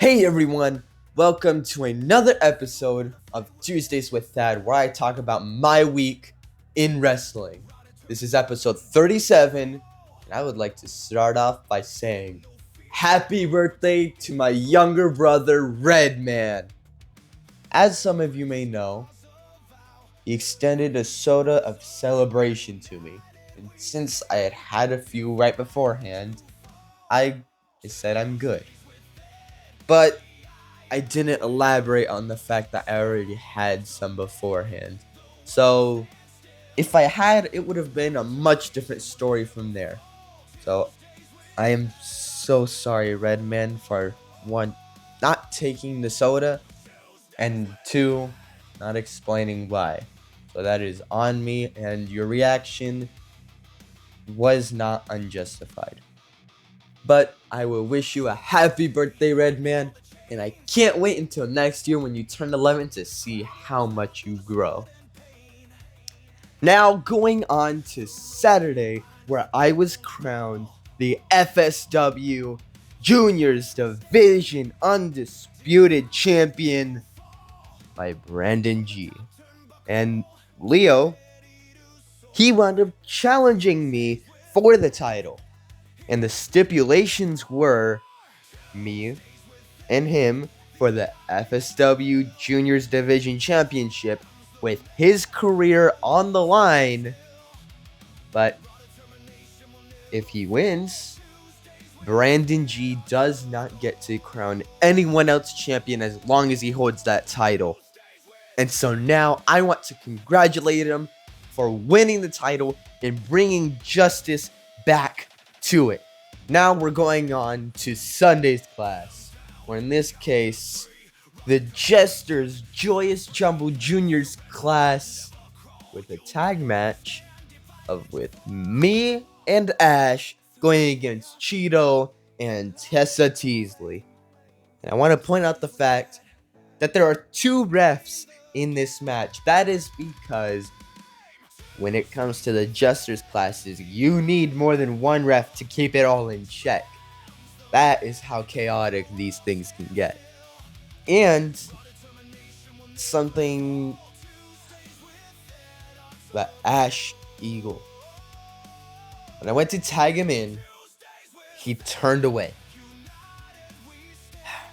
Hey everyone, welcome to another episode of Tuesdays with Thadd, where I talk about my week in wrestling. This is episode 37, and I would like to start off by saying happy birthday to my younger brother, Redman. As some of you may know, he extended a soda of celebration to me, and since I had had a few right beforehand, I said I'm good. But I didn't elaborate on the fact that I already had some beforehand. So, if I had, it would have been a much different story from there. So, I am so sorry, Redman, for one, not taking the soda, and two, not explaining why. So, that is on me, and your reaction was not unjustified. But I will wish you a happy birthday, Redman, and I can't wait until next year when you turn 11 to see how much you grow. Now, going on to Saturday, where I was crowned the FSW Juniors Division Undisputed Champion by Brandon G. And Leo, he wound up challenging me for the title. And the stipulations were me and him for the FSW Juniors Division Championship with his career on the line. But if he wins, Brandon G does not get to crown anyone else champion as long as he holds that title. And so now I want to congratulate him for winning the title and bringing justice back to it. Now we're going on to Sunday's class, where in this case, the Jester's Joyous Jumble Juniors class with a tag match with me and Ash going against Cheeto and Tessa Teasley. And I want to point out the fact that there are two refs in this match. That is because when it comes to the Jester's classes, you need more than one ref to keep it all in check. That is how chaotic these things can get. And something that Ash Eagle, when I went to tag him in, he turned away.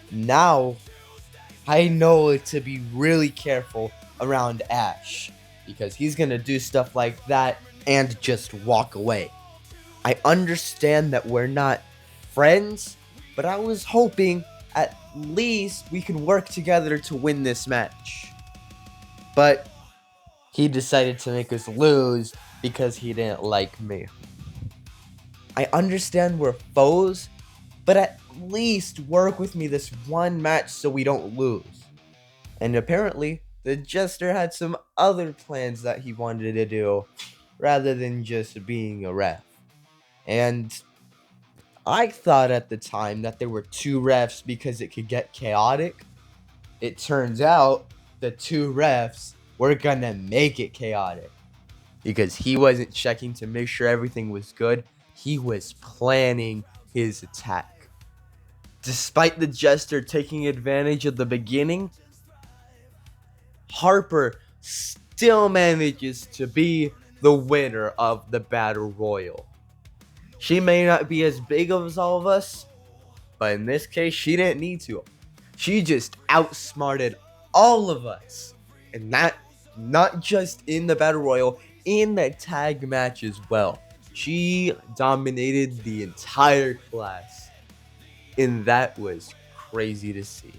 Now, I know to be really careful around Ash, because he's going to do stuff like that and just walk away. I understand that we're not friends, but I was hoping at least we could work together to win this match. But he decided to make us lose because he didn't like me. I understand we're foes, but at least work with me this one match so we don't lose. And apparently, the Jester had some other plans that he wanted to do rather than just being a ref. And I thought at the time that there were two refs because it could get chaotic. It turns out the two refs were gonna make it chaotic because he wasn't checking to make sure everything was good. He was planning his attack. Despite the Jester taking advantage of the beginning, Harper still manages to be the winner of the Battle Royal. She may not be as big as all of us, but in this case, she didn't need to. She just outsmarted all of us. And that, not just in the Battle Royal, in the tag match as well. She dominated the entire class. And that was crazy to see.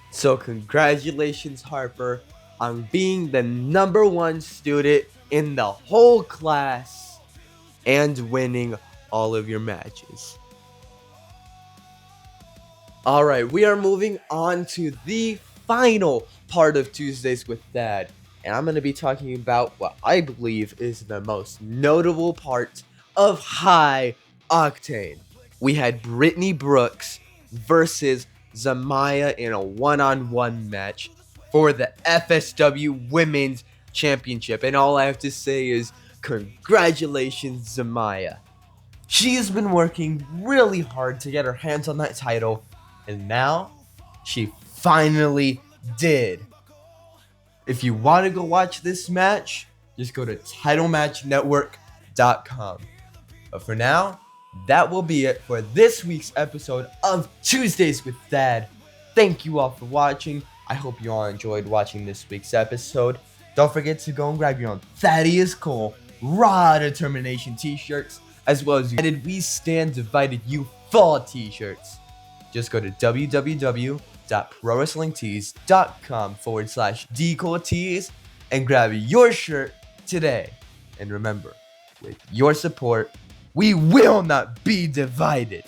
So congratulations, Harper, on being the number one student in the whole class and winning all of your matches. Alright, we are moving on to the final part of Tuesdays with Thadd. And I'm going to be talking about what I believe is the most notable part of High Octane. We had Brittany Brooks versus Zamaya in a one-on-one match for the FSW Women's Championship. And all I have to say is congratulations, Zamaya. She has been working really hard to get her hands on that title, and now She finally did. If you want to go watch this match, just go to titlematchnetwork.com. But for now, that will be it for this week's episode of Tuesdays with Thadd. Thank you all for watching. I hope you all enjoyed watching this week's episode. Don't forget to go and grab your own Thaddeus Cole Raw Determination t-shirts, as well as United We Stand Divided You Fall t-shirts. Just go to www.prowrestlingtees.com/DcoleTees and grab your shirt today. And remember, with your support, we will not be divided.